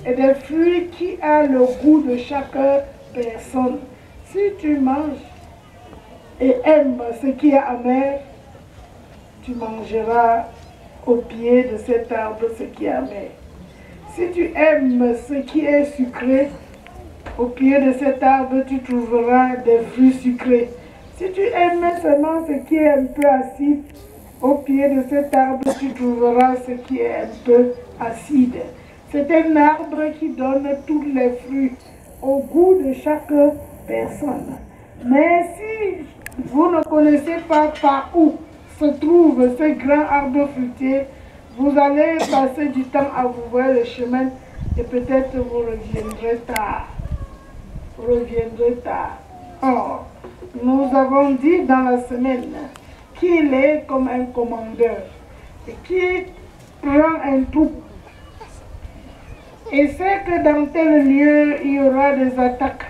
et des fruits qui a le goût de chaque personne. Si tu manges et aimes ce qui est amer, tu mangeras au pied de cet arbre ce qui est amer. Si tu aimes ce qui est sucré, au pied de cet arbre, tu trouveras des fruits sucrés. Si tu aimes seulement ce qui est un peu acide, au pied de cet arbre, tu trouveras ce qui est un peu acide. C'est un arbre qui donne tous les fruits au goût de chaque personne. Mais si vous ne connaissez pas par où se trouve ce grand arbre fruitier, vous allez passer du temps à vous voir le chemin et peut-être vous reviendrez tard. Or, nous avons dit dans la semaine qu'il est comme un commandeur et qui prend un troupe et sait que dans tel lieu il y aura des attaques,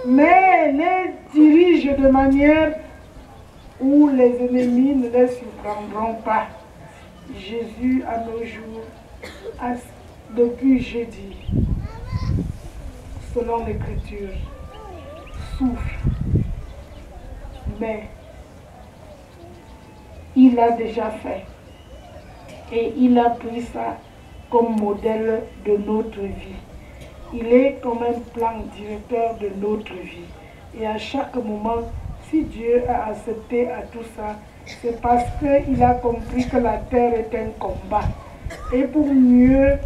mais les dirige de manière où les ennemis ne les surprendront pas. Jésus à nos jours, depuis jeudi, selon l'Écriture, souffre, mais il a déjà fait et il a pris ça comme modèle de notre vie. Il est comme un plan directeur de notre vie. Et à chaque moment, si Dieu a accepté à tout ça, c'est parce qu'il a compris que la terre est un combat. Et pour mieux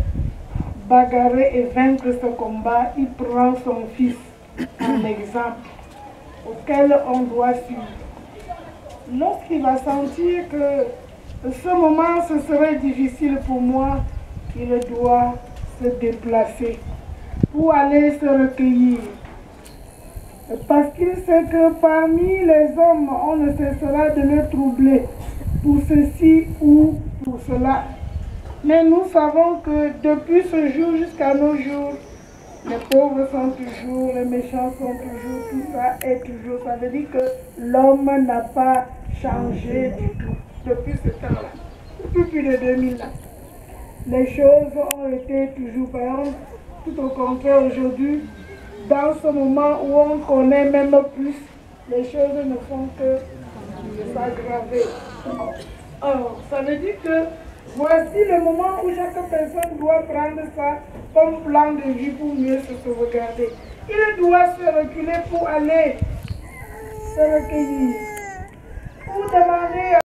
bagarrer et vaincre ce combat, il prend son fils en exemple auquel on doit suivre. Lorsqu'il va sentir que ce moment, ce serait difficile pour moi, il doit se déplacer pour aller se recueillir. Parce qu'il sait que parmi les hommes, on ne cessera de le troubler pour ceci ou pour cela. Mais nous savons que depuis ce jour jusqu'à nos jours, les pauvres sont toujours, les méchants sont toujours, tout ça est toujours. Ça veut dire que l'homme n'a pas changé du tout depuis ce temps-là, depuis plus de 2000 ans. Les choses ont été toujours pareilles, tout au contraire aujourd'hui. Dans ce moment où on connaît même plus, les choses ne font que s'aggraver. Or, ça veut dire que voici le moment où chaque personne doit prendre ça comme plan de vie pour mieux se sauvegarder. Il doit se reculer pour aller se recueillir, pour demander